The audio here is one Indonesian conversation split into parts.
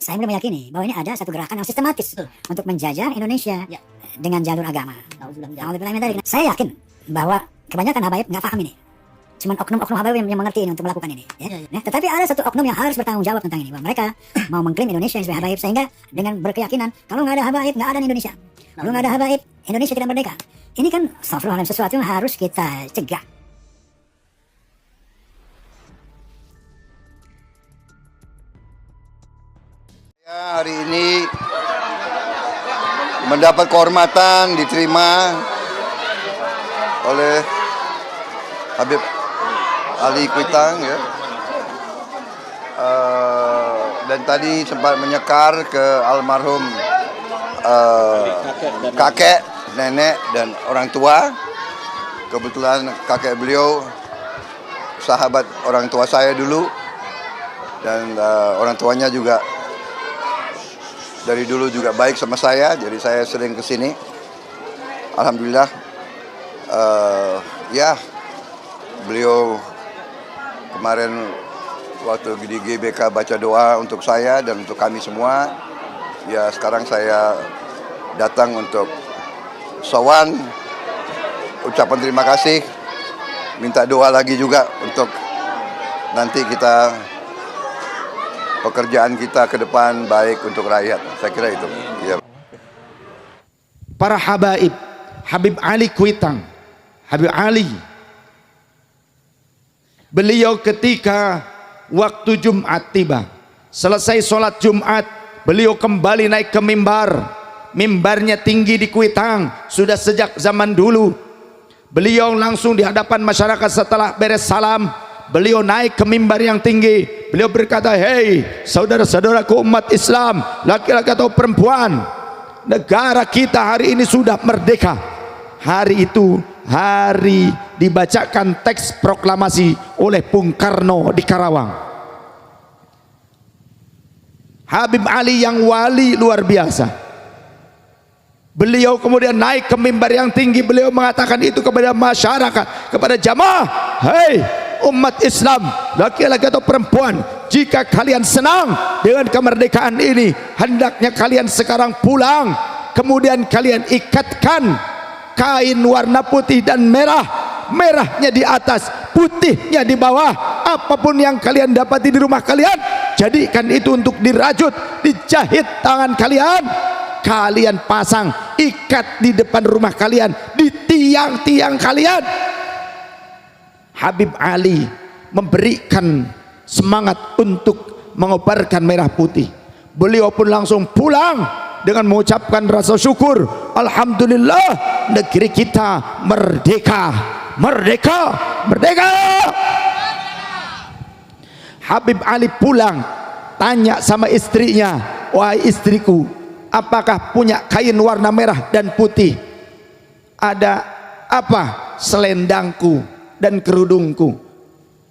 Saya mulai meyakini bahwa ini ada satu gerakan yang sistematis untuk menjajah Indonesia dengan jalur agama. Saya yakin bahwa kebanyakan habaib nggak paham ini. Cuman oknum-oknum habaib yang mengerti ini untuk melakukan ini. Tetapi ada satu oknum yang harus bertanggung jawab tentang ini. Bahwa mereka mau mengklaim Indonesia sebagai habaib, sehingga dengan berkeyakinan kalau nggak ada habaib nggak ada Indonesia. Kalau nggak ada habaib, Indonesia tidak merdeka. Ini kan astagfirullahaladzim, sesuatu yang harus kita cegah. Hari ini mendapat kehormatan diterima oleh Habib Ali Kuitang, ya. Dan tadi sempat menyekar ke almarhum kakek, nenek, dan orang tua. Kebetulan kakek beliau sahabat orang tua saya dulu, dan orang tuanya juga dari dulu juga baik sama saya, jadi saya sering ke sini. Alhamdulillah, ya beliau kemarin waktu di GBK baca doa untuk saya dan untuk kami semua. Ya sekarang saya datang untuk sowan, ucapan terima kasih, minta doa lagi juga untuk nanti kita pekerjaan kita ke depan baik untuk rakyat. Saya kira itu. Ya. Para habaib, Habib Ali Kuitang, Habib Ali, beliau ketika waktu Jumat tiba, selesai sholat Jumat, beliau kembali naik ke mimbar. Mimbarnya tinggi di Kuitang, sudah sejak zaman dulu. Beliau langsung di hadapan masyarakat setelah beres salam, beliau naik ke mimbar yang tinggi. Beliau berkata, "Hei saudara-saudaraku umat Islam, laki-laki atau perempuan, negara kita hari ini sudah merdeka." Hari itu hari dibacakan teks proklamasi oleh Bung Karno di Karawang. Habib Ali yang wali luar biasa, beliau kemudian naik ke mimbar yang tinggi. Beliau mengatakan itu kepada masyarakat, kepada jamaah, "Hei umat Islam, laki-laki atau perempuan, jika kalian senang dengan kemerdekaan ini, hendaknya kalian sekarang pulang. Kemudian kalian ikatkan kain warna putih dan merah, merahnya di atas, putihnya di bawah. Apapun yang kalian dapati di rumah kalian, jadikan itu untuk dirajut, dijahit tangan kalian. Kalian pasang, ikat di depan rumah kalian, di tiang-tiang kalian." Habib Ali memberikan semangat untuk mengobarkan merah putih. Beliau pun langsung pulang dengan mengucapkan rasa syukur, "Alhamdulillah, negeri kita merdeka, merdeka, merdeka." Habib Ali pulang, tanya sama istrinya, "Wahai istriku, apakah punya kain warna merah dan putih?" "Ada." "Apa?" "Selendangku dan kerudungku."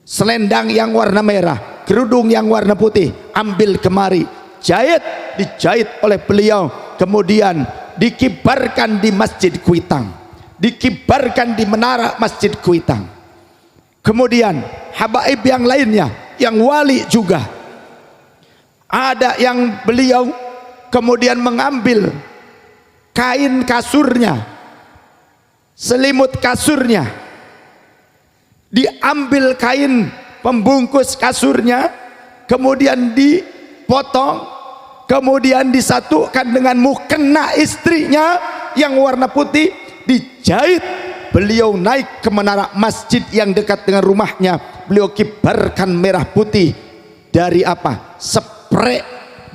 "Selendang yang warna merah, kerudung yang warna putih, ambil kemari." Jahit, dijahit oleh beliau, kemudian dikibarkan di Masjid Kuitang, dikibarkan di menara Masjid Kuitang. Kemudian habaib yang lainnya, yang wali juga, ada yang beliau kemudian mengambil kain kasurnya, selimut kasurnya, diambil kain pembungkus kasurnya, kemudian dipotong, kemudian disatukan dengan mukena istrinya yang warna putih, dijahit. Beliau naik ke menara masjid yang dekat dengan rumahnya, beliau kibarkan merah putih dari apa? Sprek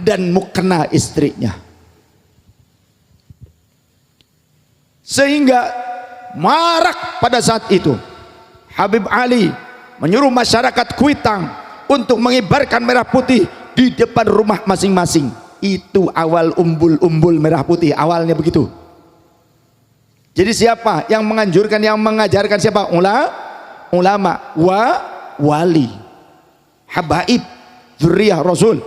dan mukena istrinya, sehingga marak pada saat itu. Habib Ali menyuruh masyarakat Kuitang untuk mengibarkan merah putih di depan rumah masing-masing. Itu awal umbul-umbul merah putih, awalnya begitu. Jadi siapa yang menganjurkan, yang mengajarkan? Siapa? Ulama, wali, habaib, zuriyah Rasul.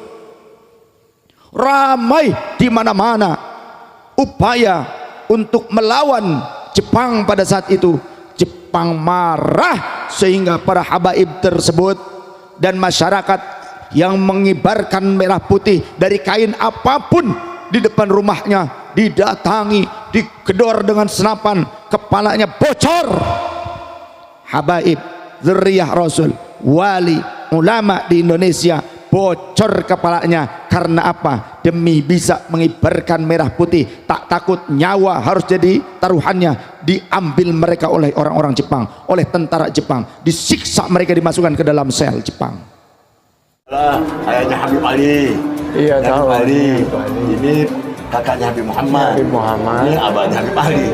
Ramai di mana-mana upaya untuk melawan Jepang pada saat itu. Jepang marah sehingga para habaib tersebut dan masyarakat yang mengibarkan merah putih dari kain apapun di depan rumahnya didatangi, digedor dengan senapan, kepalanya bocor. Habaib, dzurriyyah Rasul, wali, ulama di Indonesia bocor kepalanya. Karena apa? Demi bisa mengibarkan merah putih, tak takut nyawa harus jadi taruhannya. Diambil mereka oleh orang-orang Jepang, oleh tentara Jepang, disiksa mereka, dimasukkan ke dalam sel Jepang. Ayahnya Habib Ali. Iya, tahu. Habib Ali. Ini kakaknya Habib Muhammad. Habib Muhammad. Ini abahnya Habib Ali.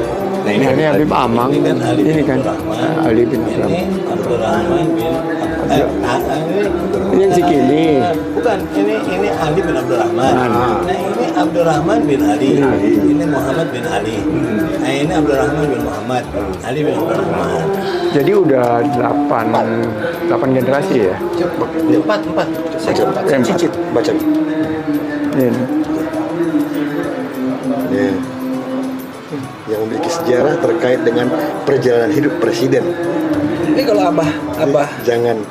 Nah, Ini Habib Amang. Ini kan Ali Ini bin kan Abdurrahman. Ali bin Ini Abdurrahman. Abdurrahman bin Ini yang Cikini. Bukan, ini Ali bin Abdurrahman. Ah. Nah, ini Abdurrahman bin Ali. Ini Muhammad bin Ali. Nah, ini Abdurrahman bin Muhammad. Ali bin Abdurrahman. Jadi udah 8 generasi ya. Empat. Saya cicit baca. Ini. Ya. Yang memiliki sejarah terkait dengan perjalanan hidup presiden. Ini kalau abah Jangan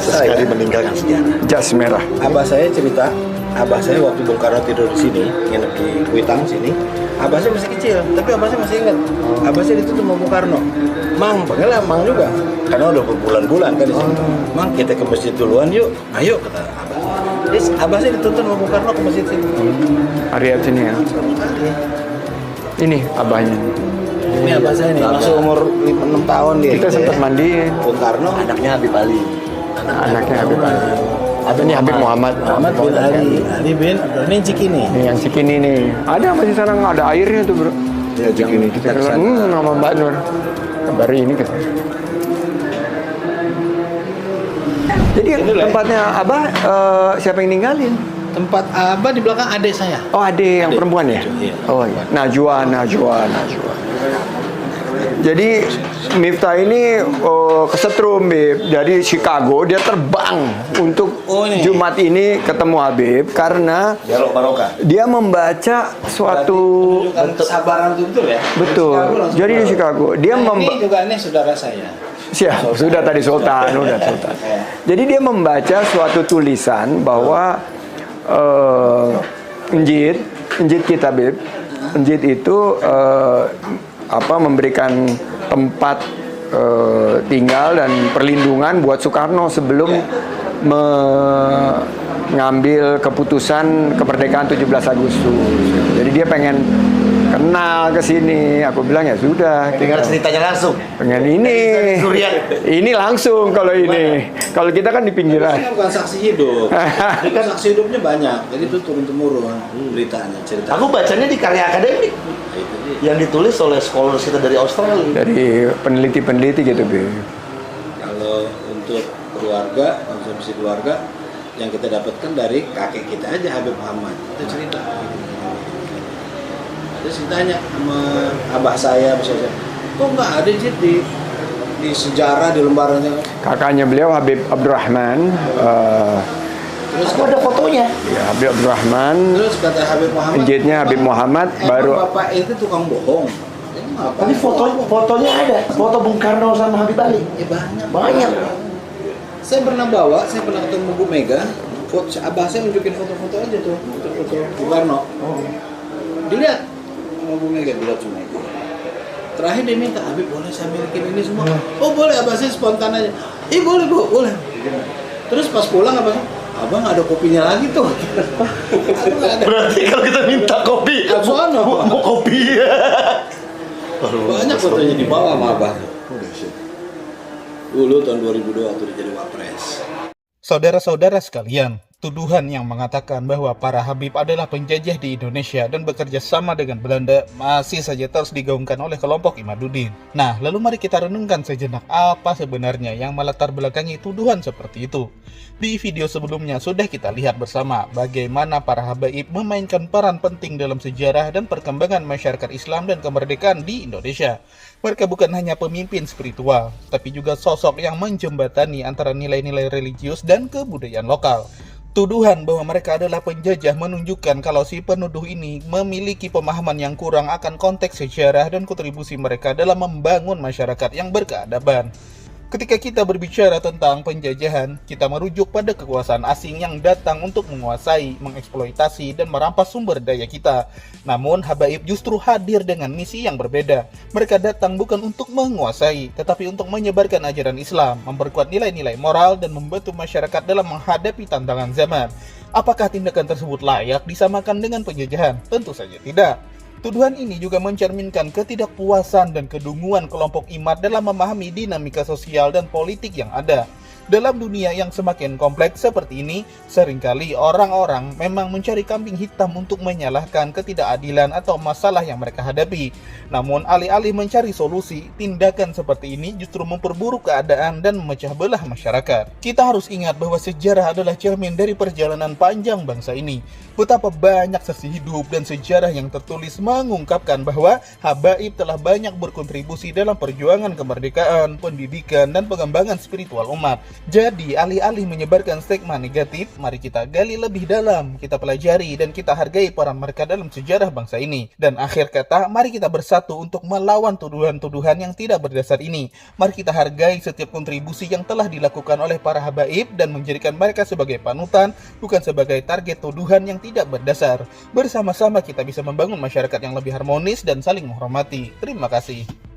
sesekali meninggalkan sejarah. Jas merah. abah saya cerita, abah saya waktu Bung Karno tidur di sini, nginep di Kuitang sini, abah saya masih kecil, tapi abah saya masih ingat. Abah saya dituntut sama Bung Karno. Mang, panggil Mang juga, karena udah berbulan-bulan kan di sini. Mang, kita ke masjid duluan yuk. Ayo, kata abah. Terus abah saya dituntut sama Bung Karno ke masjid sini. Ariat sini ya. Ini abahnya. Ini abah saya nih, masih umur 6 tahun dia. Kita sempat mandiin. Bung Karno, anaknya Habib Ali. Anaknya Habib Ali. Ini Habib Muhammad. Muhammad bin Ali. Ali bin Abdurrahman. Ini Cikini. Ini yang Cikini nih. Ada masih sana nggak ada airnya tuh bro. Ya, Cikini. Kita keluar, nama Mbak Nur. Baru ini kita. Jadi tempatnya Abah siapa yang ninggalin? Tempat abah di belakang adik saya. Oh adik yang Adik. perempuan ya? Iya. Oh iya. Najwa. Jadi Miftah ini kesetrum Bib dari Chicago, dia terbang untuk ini. Jumat ini ketemu Habib karena Dialog barokah. dia membaca suatu Kesabaran itu betul ya. betul. Jadi di Chicago dia Ini juga ini saudara saya. Siap, sudah tadi Sultan, udah Sultan. Jadi dia membaca suatu tulisan bahwa Injit kita Bib, Injit itu memberikan tempat tinggal dan perlindungan buat Soekarno sebelum mengambil keputusan kemerdekaan 17 Agustus. Jadi dia pengen kenal ke sini. Aku bilang ya sudah. Dengar ceritanya langsung. Pengen ini. Ini langsung kalau ini. Kalau kita kan di pinggiran. Ini bukan saksi hidup. Ini kan saksi hidupnya banyak. Jadi itu turun temurun beritanya, cerita. Aku bacanya di karya akademik yang ditulis oleh scholars kita dari Australia. Dari peneliti-peneliti gitu, Bi. Kalau untuk keluarga, konsumsi keluarga yang kita dapatkan dari kakek kita aja Habib Muhammad. Itu cerita. Terus ditanya sama abah saya, kok nggak ada Jid di sejarah di lembarannya? Kakaknya beliau Habib Abdurrahman. Terus Aku ada fotonya. Ya, Habib Abdurrahman. Terus kata Habib Muhammad. Penjahitnya Habib Muhammad Emang baru. bapak itu tukang bohong. Tapi fotonya ada. Foto Bung Karno sama Habib Ali. Ya Banyak. Saya pernah ketemu Bu Mega. Abah saya nunjukin foto-foto aja tuh, foto-foto Bung Karno. Dilihat sama Bu Mega, dilihat semua. Terakhir dia minta, Habib boleh saya milikin ini semua? Oh boleh, abah saya spontan aja. Boleh Bu, boleh. Terus pas pulang abang nggak ada kopinya lagi tuh. Berarti kalau kita minta kopi, mau kopi. Banyak fotonya di bawah sama abah. Dulu tahun 2002 waktu dia jadi wapres. Saudara-saudara sekalian, tuduhan yang mengatakan bahwa para Habib adalah penjajah di Indonesia dan bekerja sama dengan Belanda masih saja terus digaungkan oleh kelompok Imaduddin. Nah, lalu mari kita renungkan sejenak apa sebenarnya yang melatar belakangi tuduhan seperti itu. Di video sebelumnya sudah kita lihat bersama bagaimana para Habib memainkan peran penting dalam sejarah dan perkembangan masyarakat Islam dan kemerdekaan di Indonesia. Mereka bukan hanya pemimpin spiritual, tapi juga sosok yang menjembatani antara nilai-nilai religius dan kebudayaan lokal. Tuduhan bahwa mereka adalah penjajah menunjukkan kalau si penuduh ini memiliki pemahaman yang kurang akan konteks sejarah dan kontribusi mereka dalam membangun masyarakat yang berkeadaban. Ketika kita berbicara tentang penjajahan, kita merujuk pada kekuasaan asing yang datang untuk menguasai, mengeksploitasi, dan merampas sumber daya kita. Namun, habaib justru hadir dengan misi yang berbeda. Mereka datang bukan untuk menguasai, tetapi untuk menyebarkan ajaran Islam, memperkuat nilai-nilai moral, dan membantu masyarakat dalam menghadapi tantangan zaman. Apakah tindakan tersebut layak disamakan dengan penjajahan? Tentu saja tidak. Tuduhan ini juga mencerminkan ketidakpuasan dan kedunguan kelompok Imad dalam memahami dinamika sosial dan politik yang ada. Dalam dunia yang semakin kompleks seperti ini, seringkali orang-orang memang mencari kambing hitam untuk menyalahkan ketidakadilan atau masalah yang mereka hadapi. Namun, alih-alih mencari solusi, tindakan seperti ini justru memperburuk keadaan dan memecah belah masyarakat. Kita harus ingat bahwa sejarah adalah cermin dari perjalanan panjang bangsa ini. Betapa banyak sisi hidup dan sejarah yang tertulis mengungkapkan bahwa habaib telah banyak berkontribusi dalam perjuangan kemerdekaan, pendidikan, dan pengembangan spiritual umat. Jadi, alih-alih menyebarkan stigma negatif, mari kita gali lebih dalam, kita pelajari, dan kita hargai peran mereka dalam sejarah bangsa ini. Dan akhir kata, mari kita bersatu untuk melawan tuduhan-tuduhan yang tidak berdasar ini. Mari kita hargai setiap kontribusi yang telah dilakukan oleh para habaib dan menjadikan mereka sebagai panutan, bukan sebagai target tuduhan yang tidak berdasar. Bersama-sama kita bisa membangun masyarakat yang lebih harmonis dan saling menghormati. Terima kasih.